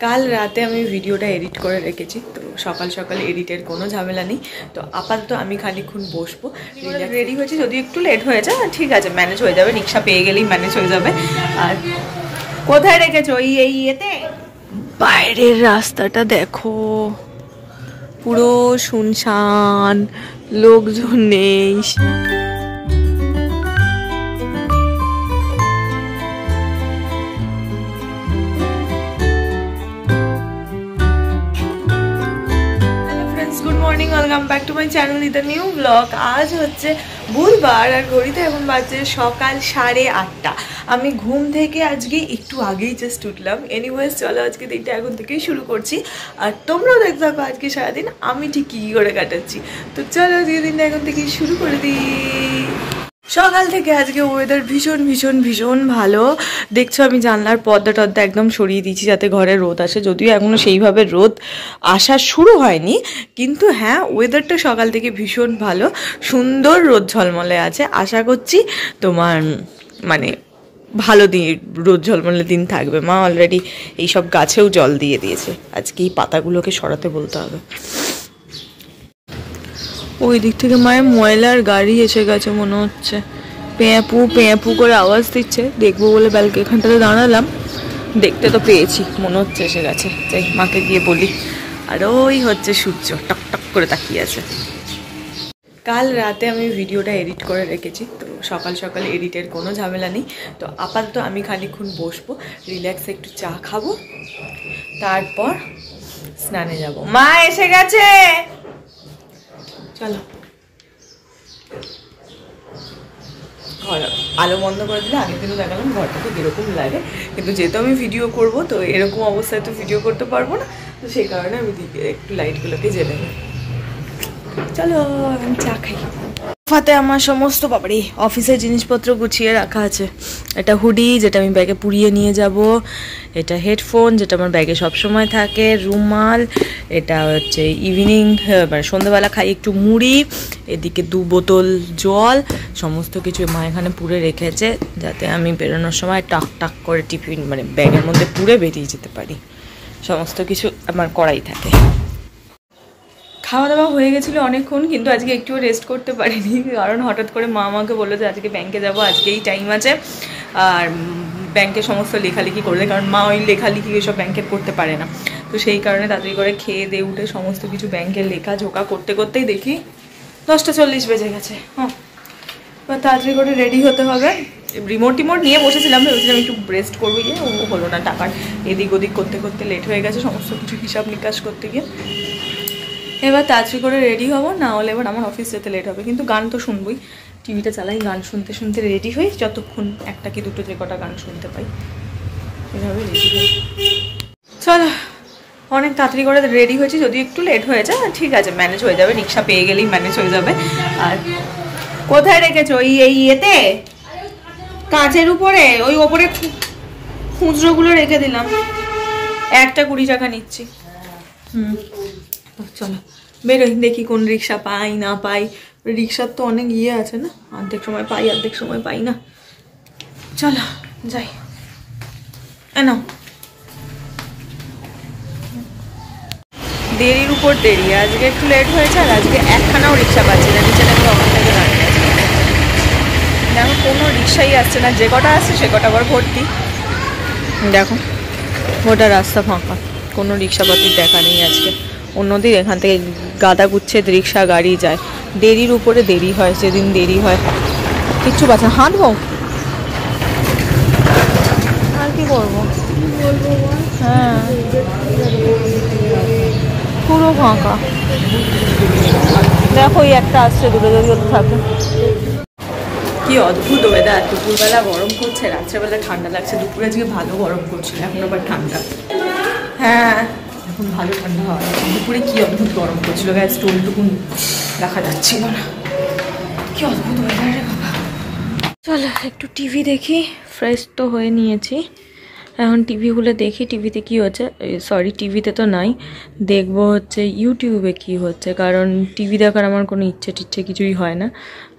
কাল রাতে আমি ভিডিওটা এডিট করে রেখেছি, তো সকাল সকাল এডিটের কোনো ঝামেলা নেই। তো আপাতত আমি খানিকক্ষণ বসবো, রেডি হয়েছি, যদি একটু লেট হয়ে যায় ঠিক আছে, ম্যানেজ হয়ে যাবে, রিক্সা পেয়ে গেলেই ম্যানেজ হয়ে যাবে। আর কোথায় রেখেছো এই ইয়েতে? বাইরের রাস্তাটা দেখো, পুরো শুনশান, লোকজন নেই। Welcome back to my channel with a new blog. আজ হচ্ছে বুধবার আর ঘড়িতে এখন বাজে সকাল 8:30। আমি ঘুম থেকে আজকে একটু আগেই জাস্ট উঠলাম। এনিওয়েজ চলো আজকে দিনটা এখন থেকেই শুরু করছি, আর তোমরাও দেখতে থাকো আজকে সারাদিন আমি ঠিক কী করে কাটাচ্ছি। তো চলো আজকে দিনটা এখন থেকেই শুরু করে দিই। সকাল থেকে আজকে ওয়েদার ভীষণ ভীষণ ভীষণ ভালো। দেখছো আমি জানলার পর্দা টর্দা একদম সরিয়ে দিয়েছি যাতে ঘরে রোদ আসে, যদিও এখনও সেইভাবে রোদ আসা শুরু হয়নি, কিন্তু হ্যাঁ ওয়েদারটা সকাল থেকে ভীষণ ভালো, সুন্দর রোদ ঝলমলে আছে। আশা করছি তোমার মানে ভালো দিন, রোদ ঝলমলে দিন থাকবে। মা অলরেডি এইসব গাছেও জল দিয়ে দিয়েছে, আজকে এই পাতাগুলোকে সরাতে বলতে হবে। ওই দিক থেকে মায়ের ময়লার গাড়ি এসে গেছে মনে হচ্ছে, পেঁপু পেঁপু করে আওয়াজ দিচ্ছে। দেখবো বলে ব্যালকে এখানটাতে দাঁড়ালাম, দেখতে তো পেয়েছি, মনে হচ্ছে এসে গেছে। যাই মাকে গিয়ে বলি। আর ওই হচ্ছে সূর্য টক টক করে তাকিয়ে আছে। কাল রাতে আমি ভিডিওটা এডিট করে রেখেছি, তো সকাল সকাল এডিটের কোনো ঝামেলা নেই। তো আপাতত আমি খানিকক্ষণ বসবো, রিল্যাক্সে একটু চা খাবো, তারপর স্নানে যাব। মা এসে গেছে, চলো। ঘর আলো বন্ধ করে দিলে, আগের দিনও দেখালাম ঘরটাতে কীরকম লাগে, কিন্তু যেহেতু আমি ভিডিও করব তো এরকম অবস্থায় তো ভিডিও করতে পারবো না, তো সেই কারণে আমি একটু লাইটগুলোকে জ্বেলে নিই। চলো আমি চা খাই। ফাতে আমার সমস্ত বাবারই অফিসের জিনিসপত্র গুছিয়ে রাখা আছে। এটা হুডি যেটা আমি ব্যাগে পুড়িয়ে নিয়ে যাব, এটা হেডফোন যেটা আমার ব্যাগে সবসময় থাকে, রুমাল, এটা হচ্ছে ইভিনিং মানে সন্ধ্যাবেলা খাই একটু মুড়ি, এদিকে 2 বোতল জল, সমস্ত কিছু মা এখানে পুড়ে রেখেছে যাতে আমি বেরোনোর সময় টাক টাক করে টিফিন মানে ব্যাগের মধ্যে পুড়ে বেরিয়ে যেতে পারি। সমস্ত কিছু আমার করাই থাকে। খাওয়া দাওয়া হয়ে গেছিলো অনেকক্ষণ, কিন্তু আজকে একটুও রেস্ট করতে পারিনি, কারণ হঠাৎ করে মা আমাকে বললো যে আজকে ব্যাংকে যাবো, আজকেই টাইম আছে, আর ব্যাংকে সমস্ত লেখালেখি করলে, কারণ মা ওই লেখালেখি এসব ব্যাংকের করতে পারে না, তো সেই কারণে তাড়াতাড়ি করে খেয়ে দিয়ে উঠে সমস্ত কিছু ব্যাংকের লেখা ঝোঁকা করতে করতেই দেখি 10:40 বেজে গেছে। হ্যাঁ, এবার তাড়াতাড়ি করে রেডি হতে হবে। রিমোট টিমোট নিয়ে বসেছিলাম, ভেবেছিলাম একটু রেস্ট করবো, গিয়ে ও হলো না, টাকার এদিক ওদিক করতে করতে লেট হয়ে গেছে, সমস্ত কিছু হিসাব নিকাশ করতে গিয়ে। এবার তাড়াতাড়ি করে রেডি হবো, না হলে এবার আমার অফিস যেতে লেট হবে। কিন্তু গান তো শুনবই, টিভিটা চালাই, গান শুনতে শুনতে রেডি হই, যতক্ষণ একটা কি দুটো যে কটা গান শুনতে পাই এভাবে রেডি হই। চলো অনেক তাড়াতাড়ি করে রেডি হয়েছি, যদি একটু লেট হয়ে যায় ঠিক আছে, ম্যানেজ হয়ে যাবে, রিক্সা পেয়ে গেলেই ম্যানেজ হয়ে যাবে। আর কোথায় রেখেছো এই ইয়েতে কাঁচের উপরে, ওই ওপরে খুচরোগুলো রেখে দিলাম, একটা 20 টাকা নিচ্ছি। চলো বেরোই, দেখি কোন রিক্সা পাই না পাই। রিক্সার তো অনেক ইয়ে আছে না, অর্ধেক সময় পাই অর্ধেক সময় পাই না। চলো যাই। নাও, দেরির উপর দেরি, আজকে একটু লেট হয়েছে, আর আজকে একখানাও রিক্সা পাচ্ছি না, নিচে আমি ওখান থেকে দাঁড়িয়ে আছি। দেখো কোনো রিক্সাই আসছে না, যে কটা আসছে সে কটা আবার ভর্তি। দেখো গোটা রাস্তা ফাঁকা, কোনো রিক্সাপাতির দেখা নেই আজকে। অন্যদিন এখান থেকে গাদা গুচ্ছে রিক্সা গাড়ি যায়, দেরির উপরে দেরি হয়, যেদিন দেরি হয় কিচ্ছু পাচ্ছে না। হাঁটবো আর কি করবো, হ্যাঁ পুরো ফাঁকা। দেখো এই একটা আসছে, দুটো যদি থাকে। কি অদ্ভুত ওয়েদার, দুপুরবেলা গরম করছে, রাত্রেবেলা ঠান্ডা লাগছে, দুপুরে আজকে ভালো গরম করছিল, এখন আবার ঠান্ডা। হ্যাঁ এখন ভালো ঠান্ডা হয়, দুপুরে কি অদ্ভুত গরম করছিল, গ্যাস স্টোভটুকু দেখা যাচ্ছিল না। কি অদ্ভুত ওয়েদার রে বাবা। চলো একটু টিভি দেখি, ফ্রেশ তো হয়ে নিয়েছি, এখন টিভিগুলো দেখি টিভিতে কি হচ্ছে। সরি টিভিতে তো নাই, দেখবো হচ্ছে ইউটিউবে কি হচ্ছে, কারণ টিভি দেখার আমার কোনো ইচ্ছে টিচ্ছে কিছুই হয় না।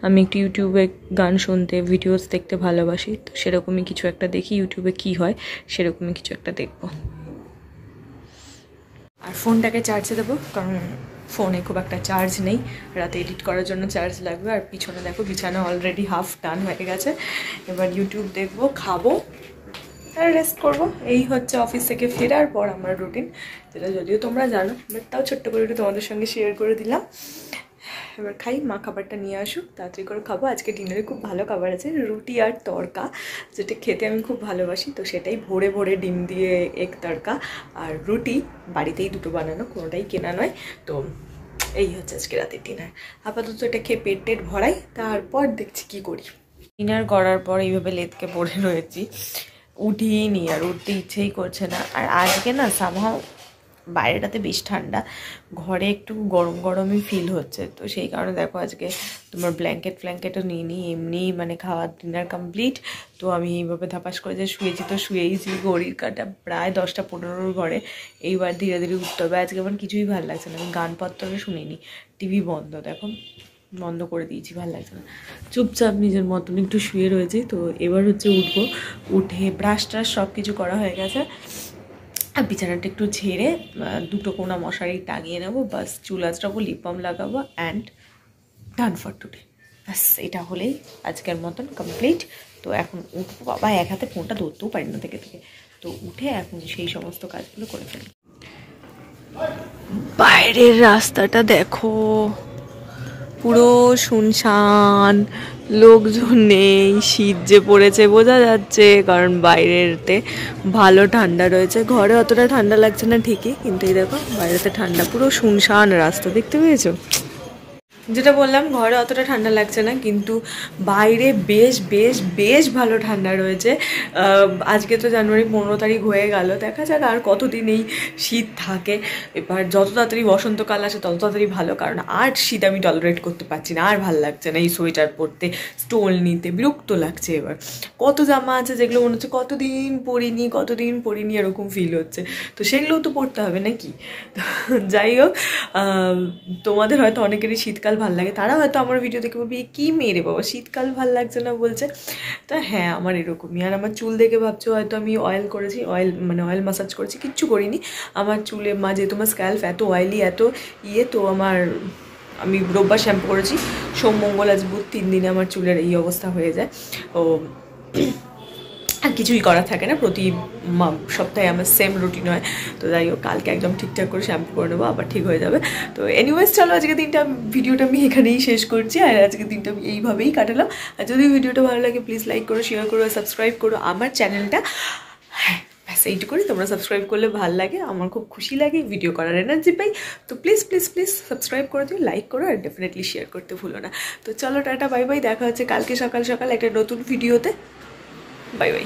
আমি একটু ইউটিউবে গান শুনতে ভিডিওস দেখতে ভালোবাসি, তো সেরকমই কিছু একটা দেখি, ইউটিউবে কি হয় সেরকমই কিছু একটা দেখবো। আর ফোনটাকে চার্জে দেবো, কারণ ফোনে খুব একটা চার্জ নেই, রাতে এডিট করার জন্য চার্জ লাগবে। আর পিছনে দেখো বিছানা অলরেডি হাফ ডান হয়ে গেছে। এবার ইউটিউব দেখবো, খাবো আর রেস্ট করবো। এই হচ্ছে অফিস থেকে ফেরার পর আমার রুটিন, যেটা যদিও তোমরা জানো, বাট তাও ছোট্ট করে একটু তোমাদের সঙ্গে শেয়ার করে দিলাম। এবার খাই, মা খাবারটা নিয়ে আসুক, তাড়াতাড়ি করে খাবো। আজকে ডিনারে খুব ভালো খাবার আছে, রুটি আর তড়কা, যেটা খেতে আমি খুব ভালোবাসি। তো সেটাই ভোরে ভোরে ডিম দিয়ে এগ তড়কা আর রুটি, বাড়িতেই দুটো বানানো, কোনোটাই কেনা নয়। তো এই হচ্ছে আজকে রাতের ডিনার। আপাতত এটা খেয়ে পেট টেট ভরাই, তারপর দেখছি কি করি। ডিনার করার পর এইভাবে লেদকে পড়ে রয়েছি, উঠিনি, আর উঠতে ইচ্ছেই করছে না। আর আজকে না সামহাও বাইরেটাতে বেশ ঠান্ডা, ঘরে একটু গরম গরমই ফিল হচ্ছে। তো সেই কারণে দেখো আজকে তোমার ব্ল্যাঙ্কেটও নিয়ে নিই, এমনি মানে খাওয়ার ডিনার কমপ্লিট। তো আমি এইভাবে ধাপাস করে যে শুয়েছি, তো শুয়েইছি, ঘড়ির কাটা প্রায় 10টা-15 ঘরে। এইবার ধীরে ধীরে উঠতে হবে। আজকে আমার কিছুই ভালো লাগছে না, আমি গানপত্রটা শুনিনি, টিভি বন্ধ, দেখো বন্ধ করে দিয়েছি, ভালো লাগছে না, চুপচাপ নিজের মতন একটু শুয়ে রয়েছি। তো এবার হচ্ছে উঠবো, উঠে ব্রাশ ট্রাশ সব কিছু করা হয়ে গেছে। আর বিছানাটা একটু ঝেড়ে দুটো কোনা মশারি টাঙিয়ে নেবো, বাস চুল আঁচড়াবো, লিপ বাম লাগাবো, অ্যান্ড ডান ফর টুডে। ব্যাস এটা হলেই আজকের মতন কমপ্লিট। তো এখন উঠবো, বাবা এক হাতে ফোনটা ধরতেও পারি না থেকে থেকে, তো উঠে এখন সেই সমস্ত কাজগুলো করে ফেলি। বাইরের রাস্তাটা দেখো, পুরো শুনশান, লোকজন নেই। শীত যে পড়েছে বোঝা যাচ্ছে, কারণ বাইরেতে ভালো ঠান্ডা রয়েছে। ঘরে অতটা ঠান্ডা লাগছে না ঠিকই, কিন্তু এই দেখো বাইরেতে ঠান্ডা, পুরো শুনশান রাস্তা, দেখতে পেয়েছো? যেটা বললাম, ঘরে অতটা ঠান্ডা লাগছে না, কিন্তু বাইরে বেশ বেশ বেশ ভালো ঠান্ডা রয়েছে। আজকে তো জানুয়ারি 15 তারিখ হয়ে গেল, দেখা যাক আর কতদিন এই শীত থাকে। এবার যত তাড়াতাড়ি বসন্তকাল আসে তত তাড়াতাড়ি ভালো, কারণ আর শীত আমি টলারেট করতে পারছি না, আর ভালো লাগছে না এই সোয়েটার পরতে, স্টোল নিতে বিরক্ত লাগছে। এবার কত জামা আছে যেগুলো মনে হচ্ছে কতদিন পরিনি এরকম ফিল হচ্ছে, তো সেগুলোও তো পরতে হবে নাকি। যাই হোক, তোমাদের হয়তো অনেকেরই শীতকাল ভাল লাগে, তারা হয়তো আমার ভিডিও দেখে বলবে কি মেরে বাবা শীতকাল ভাল লাগছে না বলছে। তা হ্যাঁ, আমার এরকমই। আর আমার চুল দেখে ভাবছো হয়তো আমি অয়েল করেছি, অয়েল মাসাজ করেছি, কিচ্ছু করিনি। আমার চুলে যেহেতু আমার স্ক্যাল্প এত অয়েলি, এত তো আমি রোববার শ্যাম্পু করেছি, সোম মঙ্গল আজ বুধ, 3 দিনে আমার চুলের এই অবস্থা হয়ে যায়। ও আর কিছুই করা থাকে না, প্রতি সপ্তাহে আমার সেম রুটিন হয়। তো যাই হোক, কালকে একদম ঠিকঠাক করে শ্যাম্পু করে নেবো, আবার ঠিক হয়ে যাবে। তো এনিওয়েজ চলো, আজকে ভিডিওটা আমি এখানেই শেষ করছি। আর আজকের দিনটা আমি এইভাবেই কাটালাম। আর যদি ভিডিওটা ভালো লাগে প্লিজ লাইক করো, শেয়ার করো, সাবস্ক্রাইব করো আমার চ্যানেলটা। হ্যাঁ ব্যাস এইটুকুনি, তোমরা সাবস্ক্রাইব করলে ভালো লাগে, আমার খুব খুশি লাগে, ভিডিও করার এনার্জি পাই। তো প্লিজ প্লিজ প্লিজ সাবস্ক্রাইব করে দিও, লাইক করো, আর ডেফিনেটলি শেয়ার করতে ভুলো না। তো চলো টাটা, বাই বাই, দেখা হচ্ছে কালকে সকাল সকাল একটা নতুন ভিডিওতে। Bye bye.